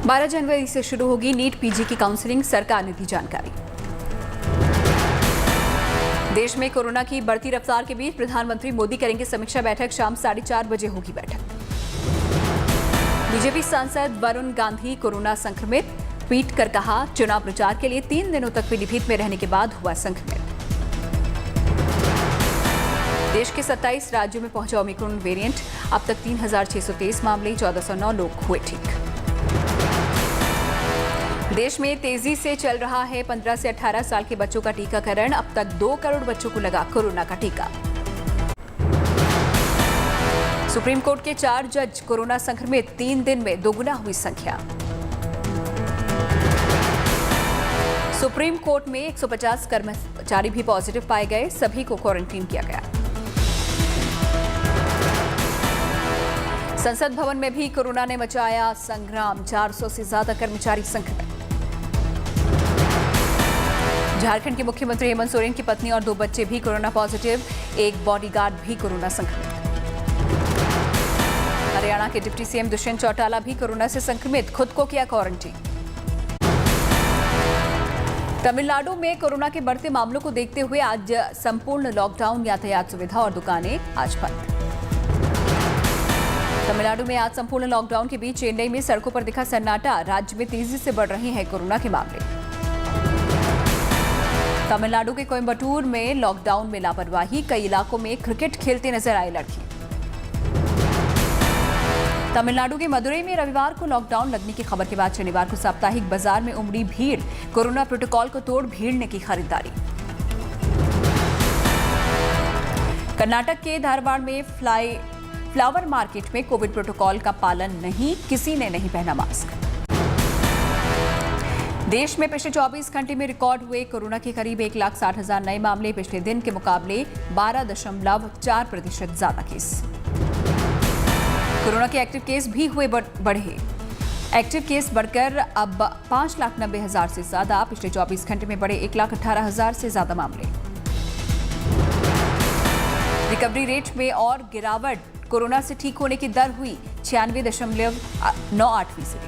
12 जनवरी से शुरू होगी नीट पीजी की काउंसलिंग, सरकार ने दी जानकारी। देश में कोरोना की बढ़ती रफ्तार के बीच प्रधानमंत्री मोदी करेंगे समीक्षा बैठक, शाम 4:30 बजे होगी बैठक। बीजेपी सांसद वरुण गांधी कोरोना संक्रमित, ट्वीट कर कहा चुनाव प्रचार के लिए 3 दिनों तक पीलीभीत में रहने के बाद हुआ संक्रमित। देश के 27 राज्यों में पहुंचा ओमिक्रॉन वेरिएंट, अब तक 3623 मामले, 1409 लोग हुए ठीक। देश में तेजी से चल रहा है 15 से 18 साल के बच्चों का टीकाकरण, अब तक 2 करोड़ बच्चों को लगा कोरोना का टीका। सुप्रीम कोर्ट के 4 जज कोरोना संक्रमित, 3 दिन में दोगुना हुई संख्या। सुप्रीम कोर्ट में 150 कर्मचारी भी पॉजिटिव पाए गए, सभी को क्वारंटीन किया गया। संसद भवन में भी कोरोना ने मचाया संग्राम, 400 से ज्यादा कर्मचारी संक्रमित। झारखंड के मुख्यमंत्री हेमंत सोरेन की पत्नी और 2 बच्चे भी कोरोना पॉजिटिव, एक बॉडीगार्ड भी कोरोना संक्रमित। हरियाणा के डिप्टी सीएम दुष्यंत चौटाला भी कोरोना से संक्रमित, खुद को किया क्वारंटीन। तमिलनाडु में कोरोना के बढ़ते मामलों को देखते हुए आज संपूर्ण लॉकडाउन, यातायात सुविधा और दुकानें आज बंद। तमिलनाडु में आज संपूर्ण लॉकडाउन के बीच चेन्नई में सड़कों पर दिखा सन्नाटा, राज्य में तेजी से बढ़ रहे हैं कोरोना के मामले। तमिलनाडु के कोयम्बटूर में लॉकडाउन में लापरवाही, कई इलाकों में क्रिकेट खेलते नजर आए लड़की। तमिलनाडु के मदुरई में रविवार को लॉकडाउन लगने की खबर के बाद शनिवार को साप्ताहिक बाजार में उमड़ी भीड़, कोरोना प्रोटोकॉल को तोड़ भीड़ ने की खरीदारी। कर्नाटक के धारवाड़ में फ्लावर मार्केट में कोविड प्रोटोकॉल का पालन नहीं, किसी ने नहीं पहना मास्क। देश में पिछले 24 घंटे में रिकॉर्ड हुए कोरोना के करीब 1,60,000 नए मामले, पिछले दिन के मुकाबले 12.4% ज्यादा केस। कोरोना के एक्टिव केस भी हुए बढ़े, एक्टिव केस बढ़कर अब 5,90,000 से ज्यादा, पिछले 24 घंटे में बढ़े 1,18,000 से ज्यादा मामले। रिकवरी रेट में और गिरावट, कोरोना से ठीक होने की दर हुई 96.98%।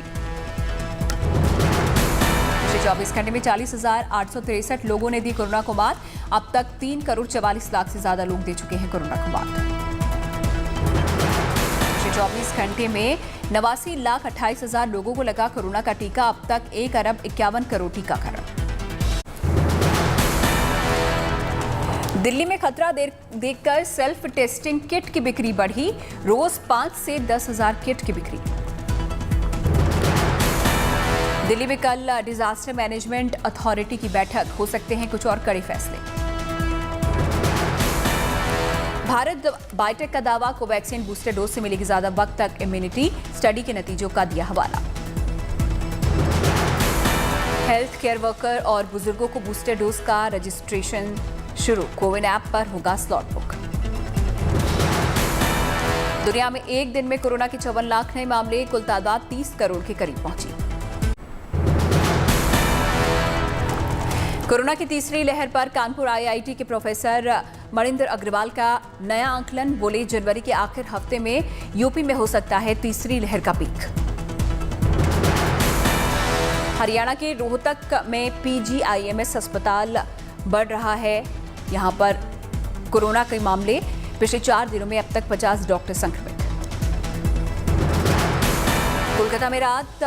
पिछले 24 घंटे में 40,863 लोगों ने दी कोरोना को मात, अब तक 3,44,00,000 से ज्यादा लोग दे चुके हैं कोरोना को मात। पिछले 24 घंटे में 89,28,000 लोगों को लगा कोरोना का टीका, अब तक 1,51 करोड़ टीकाकरण। दिल्ली में खतरा देखकर सेल्फ टेस्टिंग किट की बिक्री बढ़ी, रोज 5 से 10,000 किट की बिक्री। दिल्ली में कल डिजास्टर मैनेजमेंट अथॉरिटी की बैठक, हो सकते हैं कुछ और कड़े फैसले। भारत बायोटेक का दावा, कोवैक्सीन बूस्टर डोज से मिलेगी ज्यादा वक्त तक इम्यूनिटी, स्टडी के नतीजों का दिया हवाला। हेल्थ केयर वर्कर और बुजुर्गों को बूस्टर डोज का रजिस्ट्रेशन शुरू, कोविन ऐप पर होगा स्लॉट बुक। दुनिया में एक दिन में कोरोना के 54 लाख नए मामले, कुल तादाद 30 करोड़ के करीब पहुंची। कोरोना की तीसरी लहर पर कानपुर आईआईटी के प्रोफेसर मणिंदर अग्रवाल का नया आंकलन, बोले जनवरी के आखिर हफ्ते में यूपी में हो सकता है तीसरी लहर का पीक। हरियाणा के रोहतक में पीजीआईएमएस अस्पताल बढ़ रहा है, यहां पर कोरोना के मामले, पिछले 4 दिनों में अब तक 50 डॉक्टर संक्रमित। कोलकाता में रात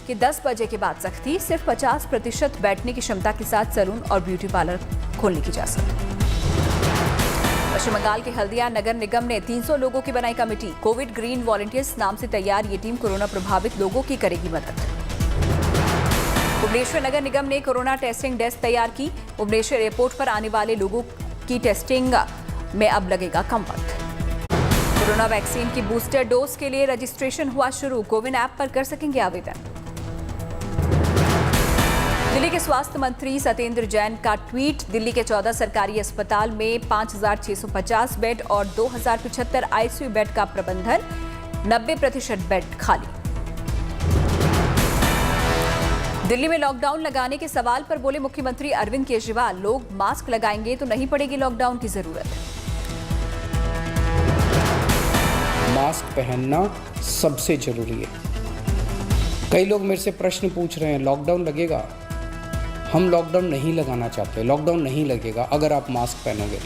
के 10 बजे के बाद सख्ती, सिर्फ 50% बैठने की क्षमता के साथ सैलून और ब्यूटी पार्लर खोलने की इजाजत। पश्चिम बंगाल के हल्दिया नगर निगम ने 300 लोगों की बनाई कमेटी, कोविड ग्रीन वॉलंटियर्स नाम से तैयार ये टीम कोरोना प्रभावित लोगों की करेगी मदद। भुवनेश्वर नगर निगम ने कोरोना टेस्टिंग डेस्क तैयार की, भुवनेश्वर एयरपोर्ट पर आने वाले लोगों की टेस्टिंग में अब लगेगा कम वक्त। कोरोना वैक्सीन की बूस्टर डोज के लिए रजिस्ट्रेशन हुआ शुरू, कोविन ऐप पर कर सकेंगे आवेदन। दिल्ली के स्वास्थ्य मंत्री सत्येंद्र जैन का ट्वीट, दिल्ली के 14 सरकारी अस्पताल में 5,650 बेड और 2,075 आईसीयू बेड का प्रबंधन, 90% बेड खाली। दिल्ली में लॉकडाउन लगाने के सवाल पर बोले मुख्यमंत्री अरविंद केजरीवाल, लोग मास्क लगाएंगे तो नहीं पड़ेगी लॉकडाउन की जरूरत। मास्क पहनना सबसे जरूरी है। कई लोग मेरे से प्रश्न पूछ रहे हैं लॉकडाउन लगेगा। हम लॉकडाउन नहीं लगाना चाहते, लॉकडाउन नहीं लगेगा अगर आप मास्क पहनोगे।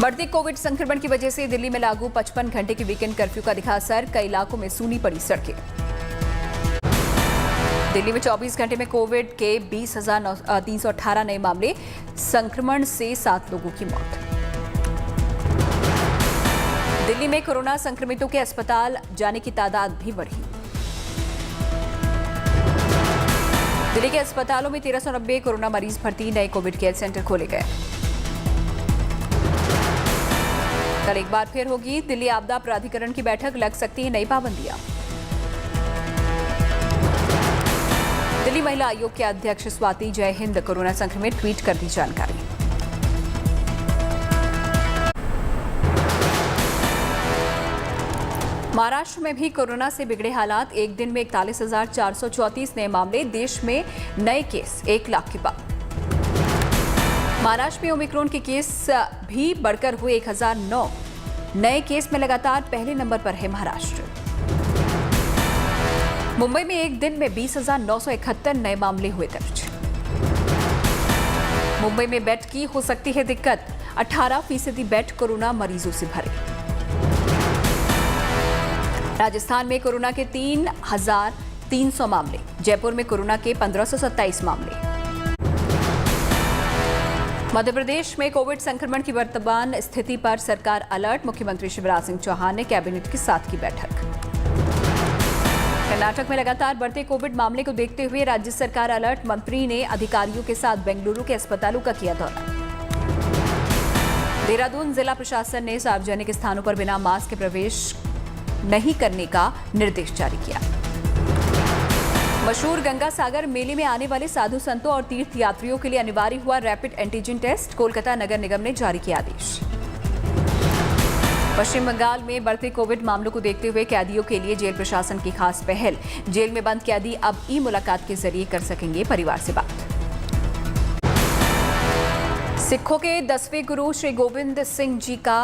बढ़ते कोविड संक्रमण की वजह से दिल्ली में लागू 55 घंटे की वीकेंड कर्फ्यू का दिखा असर, कई इलाकों में सूनी पड़ी सड़कें। दिल्ली में 24 घंटे में कोविड के 20,318 नए मामले, संक्रमण से 7 लोगों की मौत। दिल्ली में कोरोना संक्रमितों के अस्पताल जाने की तादाद भी बढ़ी। दिल्ली के अस्पतालों में 1390 कोरोना मरीज भर्ती, नए कोविड केयर सेंटर खोले गए। कल एक बार फिर होगी दिल्ली आपदा प्राधिकरण की बैठक, लग सकती है नई पाबंदियां। दिल्ली महिला आयोग के अध्यक्ष स्वाति जय हिंद कोरोना संक्रमित, ट्वीट कर दी जानकारी। महाराष्ट्र में भी कोरोना से बिगड़े हालात, एक दिन में 41,434 नए मामले, देश में नए केस 1 लाख के पार। महाराष्ट्र में ओमिक्रॉन के केस भी बढ़कर हुए 1009, नए केस में लगातार पहले नंबर पर है महाराष्ट्र। मुंबई में एक दिन में 20,971 नए मामले हुए दर्ज। मुंबई में बेड की हो सकती है दिक्कत, 18% बेड कोरोना मरीजों से भरे। राजस्थान में कोरोना के 3,300 मामले, जयपुर में कोरोना के 1,527 मामले। मध्य प्रदेश में कोविड संक्रमण की वर्तमान स्थिति पर सरकार अलर्ट, मुख्यमंत्री शिवराज सिंह चौहान ने कैबिनेट के साथ की बैठक। कर्नाटक में लगातार बढ़ते कोविड मामले को देखते हुए राज्य सरकार अलर्ट, मंत्री ने अधिकारियों के साथ बेंगलुरु के अस्पतालों का किया दौरा। देहरादून जिला प्रशासन ने सार्वजनिक स्थानों पर बिना मास्क के प्रवेश नहीं करने का निर्देश जारी किया। मशहूर गंगा सागर मेले में आने वाले साधु संतों और तीर्थ यात्रियों के लिए अनिवार्य हुआ रैपिड एंटीजन टेस्ट, कोलकाता नगर निगम ने जारी किया आदेश। पश्चिम बंगाल में बढ़ते कोविड मामलों को देखते हुए कैदियों के लिए जेल प्रशासन की खास पहल, जेल में बंद कैदी अब ई मुलाकात के जरिए कर सकेंगे परिवार से बात। सिखों के 10वें गुरु श्री गोविंद सिंह जी का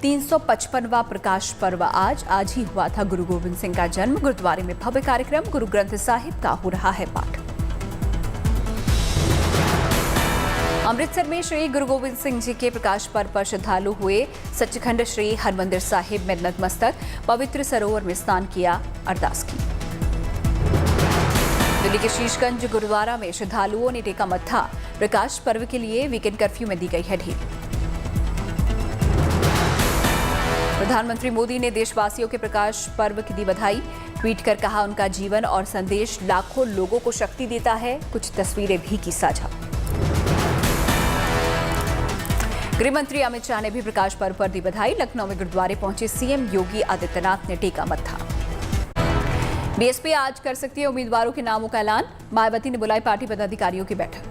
355वां प्रकाश पर्व आज ही हुआ था गुरु गोविंद सिंह का जन्म। गुरुद्वारे में भव्य कार्यक्रम, गुरु ग्रंथ साहिब का हो रहा है पाठ। अमृतसर में श्री गुरु गोविंद सिंह जी के प्रकाश पर्व पर श्रद्धालु हुए सचखंड श्री हरमंदिर साहिब में नतमस्तक, पवित्र सरोवर में स्नान किया, अरदास की। दिल्ली के शीशगंज गुरुद्वारा में श्रद्धालुओं ने टेका मत्था, प्रकाश पर्व के लिए वीकेंड कर्फ्यू में दी गई है ढील। प्रधानमंत्री मोदी ने देशवासियों के प्रकाश पर्व की दी बधाई, ट्वीट कर कहा उनका जीवन और संदेश लाखों लोगों को शक्ति देता है, कुछ तस्वीरें भी की साझा। गृह मंत्री अमित शाह ने भी प्रकाश पर्व पर दी बधाई, लखनऊ में गुरुद्वारे पहुंचे सीएम योगी आदित्यनाथ ने टेका मत्था। बीएसपी आज कर सकती है उम्मीदवारों के नामों का ऐलान, मायावती ने बुलाई पार्टी पदाधिकारियों की बैठक।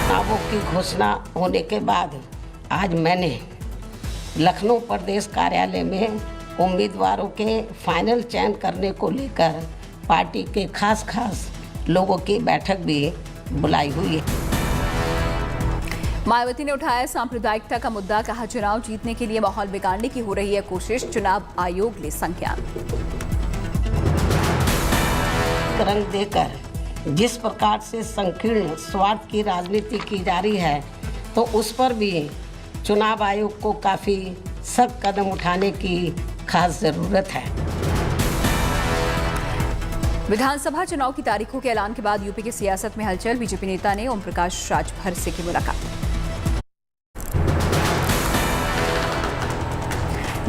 नामों की घोषणा होने के बाद आज मैंने लखनऊ प्रदेश कार्यालय में उम्मीदवारों के फाइनल चयन करने को लेकर पार्टी के खास लोगों की बैठक भी बुलाई हुई है। मायावती ने उठाया सांप्रदायिकता का मुद्दा, कहा चुनाव जीतने के लिए माहौल बिगाड़ने की हो रही है कोशिश, चुनाव आयोग ले संज्ञान। रंग देकर जिस प्रकार से संकीर्ण स्वार्थ की राजनीति की जा रही है, तो उस पर भी चुनाव आयोग को काफी सख्त कदम उठाने की खास जरूरत है। विधानसभा चुनाव की तारीखों के ऐलान के बाद यूपी की सियासत में हलचल, बीजेपी नेता ने ओम प्रकाश राजभर से की मुलाकात।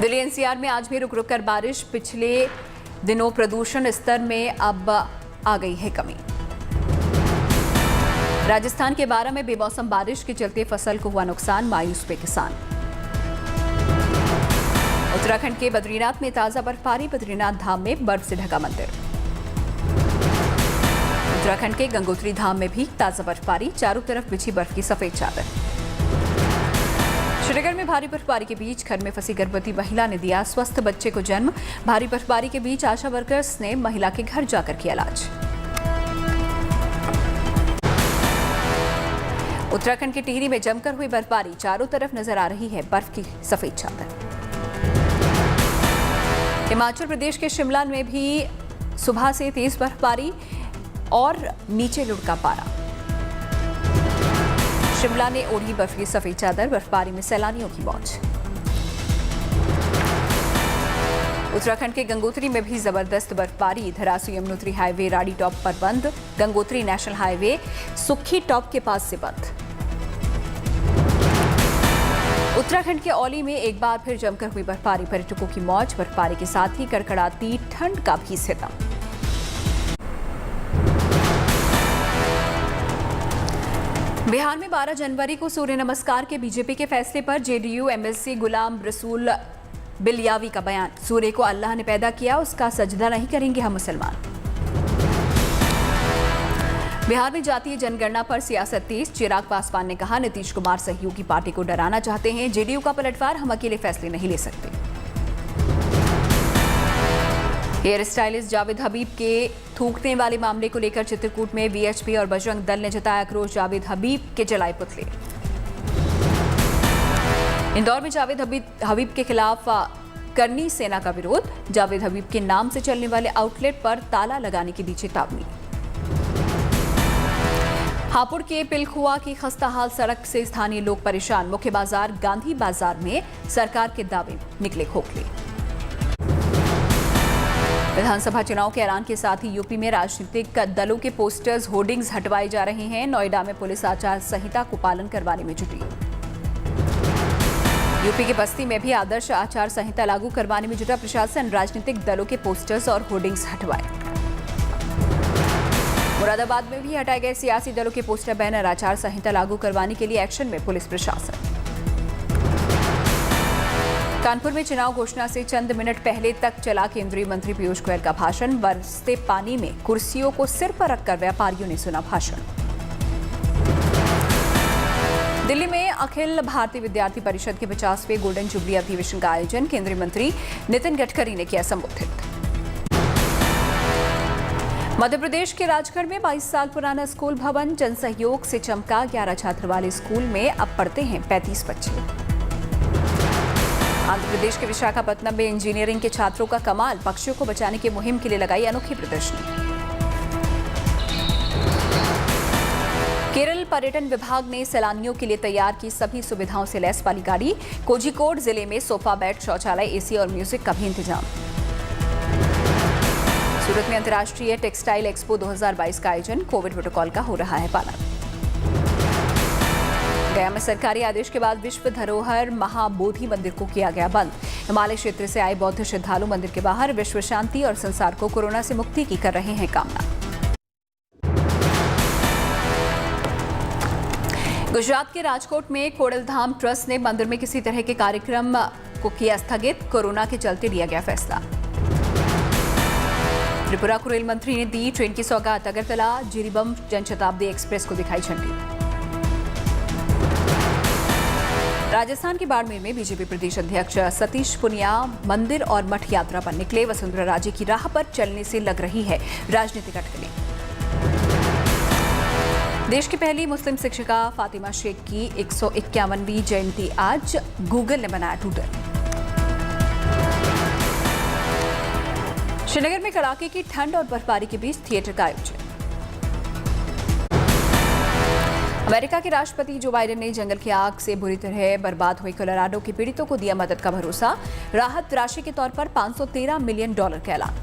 दिल्ली एनसीआर में आज भी रुक रुक कर बारिश, पिछले दिनों प्रदूषण स्तर में अब आ गई है कमी। राजस्थान के 12 में बेमौसम बारिश के चलते फसल को हुआ नुकसान, मायूस हुए किसान। उत्तराखंड के बद्रीनाथ में ताजा बर्फबारी, बद्रीनाथ धाम में बर्फ से ढका मंदिर। उत्तराखंड के गंगोत्री धाम में भी ताजा बर्फबारी, चारों तरफ बिछी बर्फ की सफेद चादर। श्रीनगर में भारी बर्फबारी के बीच घर में फंसी गर्भवती महिला ने दिया स्वस्थ बच्चे को जन्म, भारी बर्फबारी के बीच आशा वर्कर्स ने महिला के घर जाकर किया इलाज। उत्तराखंड के टिहरी में जमकर हुई बर्फबारी, चारों तरफ नजर आ रही है बर्फ की सफेद चादर। हिमाचल प्रदेश के शिमला में भी सुबह से तेज बर्फबारी और नीचे लुढ़का पारा। शिमला ने ओढ़ी बर्फी सफेद चादर, बर्फबारी में सैलानियों की मौज। उत्तराखंड के गंगोत्री में भी जबरदस्त बर्फबारी, धरासू यमुनोत्री हाईवे राड़ी टॉप पर बंद, गंगोत्री नेशनल हाईवे सुखी टॉप के पास से बंद। उत्तराखंड के औली में एक बार फिर जमकर हुई बर्फबारी, पर्यटकों की मौज, बर्फबारी के साथ ही कड़कड़ाती ठंड का भी सितम। बिहार में 12 जनवरी को सूर्य नमस्कार के बीजेपी के फैसले पर जेडीयू एमएलसी गुलाम रसूल बिलियावी का बयान, सूर्य को अल्लाह ने पैदा किया, उसका सजदा नहीं करेंगे हम मुसलमान। बिहार में जातीय जनगणना पर सियासत तेज, चिराग पासवान ने कहा नीतीश कुमार सहयोगी पार्टी को डराना चाहते हैं, जेडीयू का पलटवार, हम अकेले फैसले नहीं ले सकते। हेयर स्टाइलिस्ट जावेद हबीब के थूकने वाले मामले को लेकर चित्रकूट में वीएचपी और बजरंग दल ने जताया आक्रोश, जावेद हबीब के जलाए पुतले। इंदौर में जावेद हबीब के खिलाफ करनी सेना का विरोध, जावेद हबीब के नाम से चलने वाले आउटलेट पर ताला लगाने की दी चेतावनी। हापुड़ के पिलखुआ की खस्ताहाल सड़क से स्थानीय लोग परेशान, मुख्य बाजार गांधी बाजार में सरकार के दावे निकले खोखले। विधानसभा चुनाव के ऐलान के साथ ही यूपी में राजनीतिक दलों के पोस्टर्स, होर्डिंग्स हटवाए जा रहे हैं, नोएडा में पुलिस आचार संहिता को पालन करवाने में जुटी। यूपी के बस्ती में भी आदर्श आचार संहिता लागू करवाने में जुटा प्रशासन, राजनीतिक दलों के पोस्टर्स और होर्डिंग्स हटवाए। मुरादाबाद में भी हटाए गए सियासी दलों के पोस्टर, बैनर, आचार संहिता लागू करवाने के लिए एक्शन में पुलिस प्रशासन। कानपुर में चुनाव घोषणा से चंद मिनट पहले तक चला केंद्रीय मंत्री पीयूष गोयल का भाषण, बरसते पानी में कुर्सियों को सिर पर रखकर व्यापारियों ने सुना भाषण। दिल्ली में अखिल भारतीय विद्यार्थी परिषद के 50वें गोल्डन जुबली अधिवेशन का आयोजन, केंद्रीय मंत्री नितिन गडकरी ने किया संबोधित। मध्य प्रदेश के राजगढ़ में 22 साल पुराना स्कूल भवन जनसहयोग से चमका, 11 छात्र वाले स्कूल में अब पढ़ते हैं 35 बच्चे। आंध्र प्रदेश के विशाखापत्तनम में इंजीनियरिंग के छात्रों का कमाल, पक्षियों को बचाने की मुहिम के लिए लगाई अनोखी प्रदर्शनी। केरल पर्यटन विभाग ने सैलानियों के लिए तैयार की सभी सुविधाओं से लैस वाली गाड़ी, कोझिकोड जिले में सोफा बेड, शौचालय, एसी और म्यूजिक का भी इंतजाम। सूरत में अंतर्राष्ट्रीय टेक्सटाइल एक्सपो 2022 का आयोजन, कोविड प्रोटोकॉल का हो रहा है पालन। गया में सरकारी आदेश के बाद विश्व धरोहर महाबोधि मंदिर को किया गया बंद, हिमालय क्षेत्र से आए बौद्ध श्रद्धालु मंदिर के बाहर, विश्व शांति और संसार को कोरोना से मुक्ति की कर रहे हैं कामना। गुजरात के राजकोट में खोडलधाम ट्रस्ट ने मंदिर में किसी तरह के कार्यक्रम को किया स्थगित, कोरोना के चलते लिया गया फैसला। त्रिपुरा को रेल मंत्री ने दी ट्रेन की सौगात, अगरतला जिरीबम जनशताब्दी एक्सप्रेस को दिखाई झंडी। राजस्थान के बाड़मेर में बीजेपी प्रदेश अध्यक्ष सतीश पुनिया मंदिर और मठ यात्रा पर निकले, वसुंधरा राजे की राह पर चलने से लग रही है राजनीतिक अटकलें। देश की पहली मुस्लिम शिक्षिका फातिमा शेख की 151वीं जयंती आज, गूगल ने बनाया डूडल। श्रीनगर में कड़ाके की ठंड और बर्फबारी के बीच थिएटर का आयोजन। अमेरिका के राष्ट्रपति जो बाइडेन ने जंगल की आग से बुरी तरह बर्बाद हुए कोलोराडो के पीड़ितों को दिया मदद का भरोसा, राहत राशि के तौर पर $513 मिलियन का ऐलान।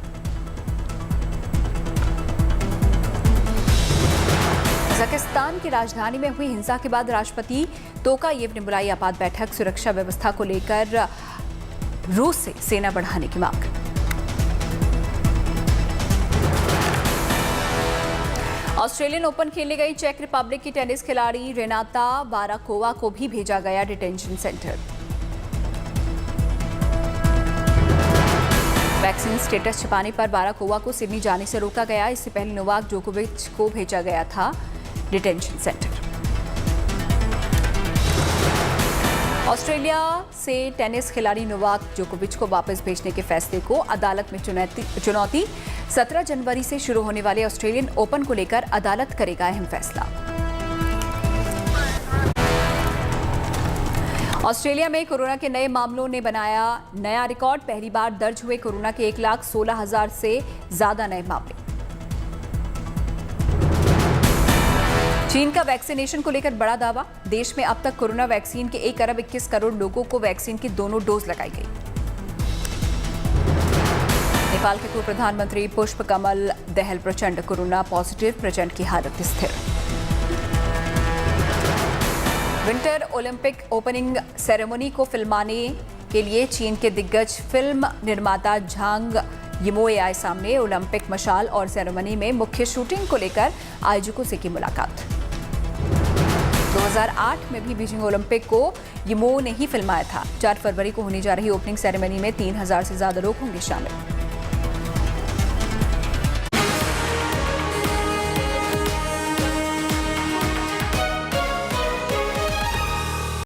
कजाकिस्तान की राजधानी में हुई हिंसा के बाद राष्ट्रपति तोकायेव ने बुलाई आपात बैठक, सुरक्षा व्यवस्था को लेकर रूस से सेना बढ़ाने की मांग। ऑस्ट्रेलियन ओपन खेलने गई चेक रिपब्लिक की टेनिस खिलाड़ी रेनाता बाराकोवा को भी भेजा गया डिटेंशन सेंटर। वैक्सीन स्टेटस छिपाने पर बाराकोवा को सिडनी जाने से रोका गया, इससे पहले नोवाक जोकोविच को भेजा गया था डिटेंशन सेंटर। ऑस्ट्रेलिया से टेनिस खिलाड़ी नोवाक जोकोविच को वापस भेजने के फैसले को अदालत में चुनौती, 17 जनवरी से शुरू होने वाले ऑस्ट्रेलियन ओपन को लेकर अदालत करेगा अहम फैसला। ऑस्ट्रेलिया में कोरोना के नए मामलों ने बनाया नया रिकॉर्ड। पहली बार दर्ज हुए कोरोना के 1,16,000 से ज्यादा नए मामले। चीन का वैक्सीनेशन को लेकर बड़ा दावा। देश में अब तक कोरोना वैक्सीन के 1 अरब 21 करोड़ लोगों को वैक्सीन की दोनों डोज लगाई गई। नेपाल के पूर्व प्रधानमंत्री पुष्प कमल दहल प्रचंड कोरोना पॉजिटिव, प्रचंड की हालत स्थिर। विंटर ओलंपिक ओपनिंग सेरेमनी को फिल्माने के लिए चीन के दिग्गज फिल्म निर्माता झांग यिमोए आए सामने। ओलंपिक मशाल और सेरेमनी में मुख्य शूटिंग को लेकर आयोजकों से की मुलाकात। 2008 में भी बीजिंग ओलंपिक को यिमो ने ही फिल्माया था। 4 फरवरी को होने जा रही ओपनिंग सेरेमनी में 3,000 से ज्यादा लोग होंगे शामिल।